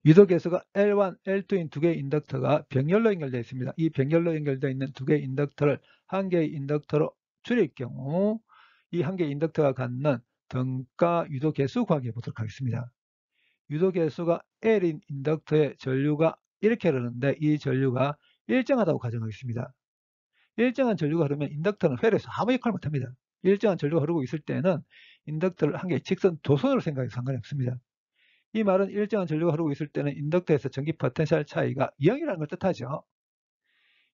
유도 개수가 L1, L2인 두 개의 인덕터가 병렬로 연결되어 있습니다. 이 병렬로 연결되어 있는 두 개의 인덕터를 한 개의 인덕터로 줄일 경우 이 한 개의 인덕터가 갖는 등가 유도 개수 구하기 해보도록 하겠습니다. 유도 개수가 L인 인덕터의 전류가 이렇게 흐르는데 이 전류가 일정하다고 가정하겠습니다. 일정한 전류가 흐르면 인덕터는 회로에서 아무 역할을 못합니다. 일정한 전류가 흐르고 있을 때는 인덕터를 한 개의 직선 도선으로 생각해도 상관이 없습니다. 이 말은 일정한 전류가 흐르고 있을 때는 인덕터에서 전기 포텐셜 차이가 0이라는 걸 뜻하죠.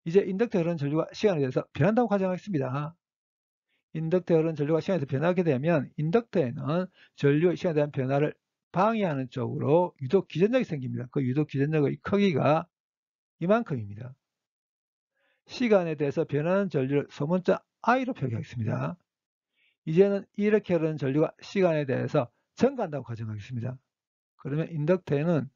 이제 인덕터에 흐르는 전류가 시간에 대해서 변한다고 가정하겠습니다. 인덕터에 흐르는 전류가 시간에 대해서 변하게 되면 인덕터에는 전류의 시간에 대한 변화를 방해하는 쪽으로 유도 기전력이 생깁니다. 그 유도 기전력의 크기가 이만큼입니다. 시간에 대해서 변하는 전류를 소문자 I로 표기하겠습니다. 이제는 이렇게 흐르는 전류가 시간에 대해서 증가한다고 가정하겠습니다. 그러면 인덕터에는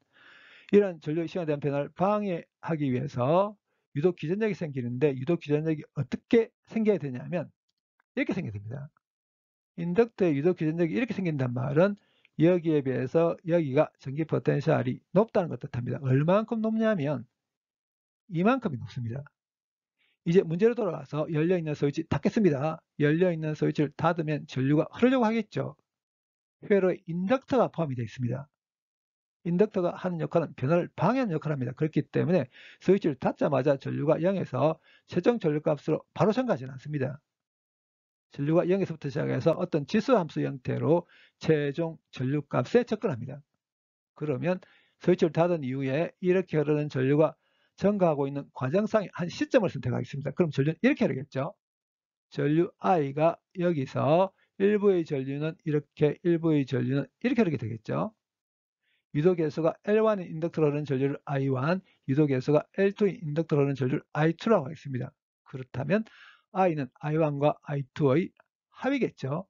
이런 전류의 시간에 대한 변화를 방해하기 위해서 유도 기전력이 생기는데 유도 기전력이 어떻게 생겨야 되냐면 이렇게 생겨야 됩니다. 인덕터의 유도 기전력이 이렇게 생긴단 말은 여기에 비해서 여기가 전기 포텐셜이 높다는 것 뜻합니다. 얼마만큼 높냐면 이만큼이 높습니다. 이제 문제로 돌아가서 열려있는 스위치 닫겠습니다. 열려있는 스위치를 닫으면 전류가 흐르려고 하겠죠. 회로에 인덕터가 포함이 되어 있습니다. 인덕터가 하는 역할은 변화를 방해하는 역할을 합니다. 그렇기 때문에 스위치를 닫자마자 전류가 0에서 최종 전류값으로 바로 증가하지는 않습니다. 전류가 0에서부터 시작해서 어떤 지수함수 형태로 최종 전류값에 접근합니다. 그러면 스위치를 닫은 이후에 이렇게 흐르는 전류가 증가하고 있는 과정상의 한 시점을 선택하겠습니다. 그럼 전류는 이렇게 흐르겠죠. 전류 I가 여기서 일부의 전류는 이렇게, 일부의 전류는 이렇게 흐르게 되겠죠. 유도 개수가 L1인 인덕터로 흐르는 전류를 I1, 유도 개수가 L2인 인덕터로 흐르는 전류를 I2라고 하겠습니다. 그렇다면 I는 I1과 I2의 합이겠죠.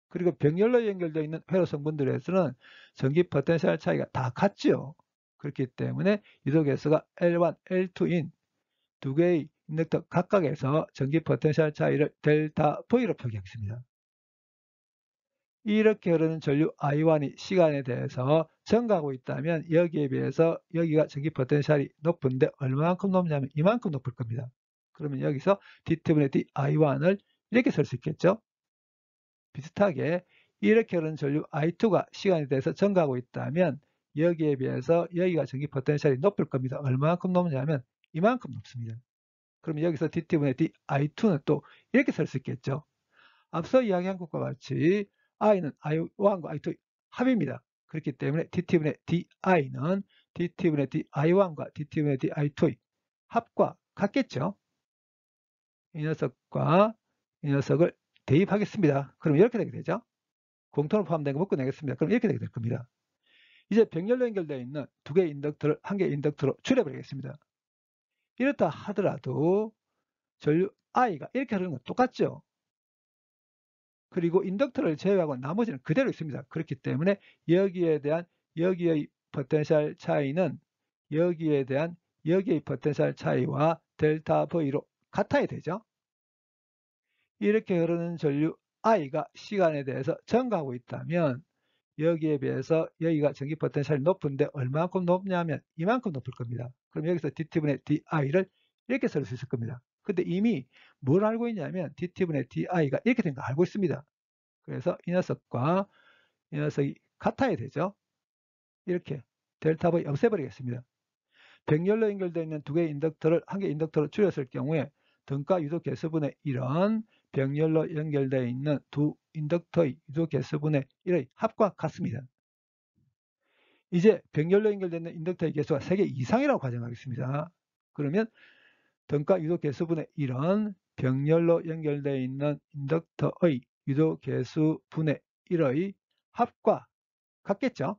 그리고 병렬로 연결되어 있는 회로 성분들에서는 전기 포텐셜 차이가 다 같죠. 그렇기 때문에 유도 개수가 L1, L2인 두 개의 인덕터 각각에서 전기 포텐셜 차이를 델타 V로 표기하겠습니다. 이렇게 흐르는 전류 I1이 시간에 대해서 증가하고 있다면 여기에 비해서 여기가 전기 포텐셜이 높은데 얼마만큼 높냐면 이만큼 높을 겁니다. 그러면 여기서 dT분의 d I1을 이렇게 쓸 수 있겠죠. 비슷하게 이렇게 흐르는 전류 I2가 시간에 대해서 증가하고 있다면 여기에 비해서 여기가 전기 포텐셜이 높을 겁니다. 얼마만큼 높냐면 이만큼 높습니다. 그러면 여기서 dT분의 d I2는 또 이렇게 쓸 수 있겠죠. 앞서 이야기한 것과 같이 i는 i1과 i2의 합입니다. 그렇기 때문에 dt분의 di는 dt분의 di1과 dt분의 di2의 합과 같겠죠. 이 녀석과 이 녀석을 대입하겠습니다. 그럼 이렇게 되게 되죠. 공통으로 포함된 거 묶어내겠습니다. 그럼 이렇게 되게 될 겁니다. 이제 병렬로 연결되어 있는 두 개의 인덕터를 한 개의 인덕터로 줄여버리겠습니다. 이렇다 하더라도 전류 I가 이렇게 흐르는 건 똑같죠. 그리고 인덕터를 제외하고 나머지는 그대로 있습니다. 그렇기 때문에 여기에 대한 여기의 포텐셜 차이는 여기에 대한 여기의 포텐셜 차이와 델타 V로 같아야 되죠. 이렇게 흐르는 전류 I가 시간에 대해서 증가하고 있다면 여기에 비해서 여기가 전기 포텐셜이 높은데 얼마만큼 높냐면 이만큼 높을 겁니다. 그럼 여기서 dT분의 di를 이렇게 쓸 수 있을 겁니다. 근데 이미 뭘 알고 있냐면 dT분의 di가 이렇게 된 거 알고 있습니다. 그래서 이 녀석과 이 녀석이 같아야 되죠. 이렇게 델타 V 없애버리겠습니다. 병렬로 연결되어 있는 두 개의 인덕터를 한 개의 인덕터로 줄였을 경우에 등가 유도 개수분의 1은 병렬로 연결되어 있는 두 인덕터의 유도 개수분의 1의 합과 같습니다. 이제 병렬로 연결되는 인덕터의 개수가 3개 이상이라고 가정하겠습니다. 그러면 등가 유도 개수분의 1은 병렬로 연결되어 있는 인덕터의 유도 개수분의 1의 합과 같겠죠.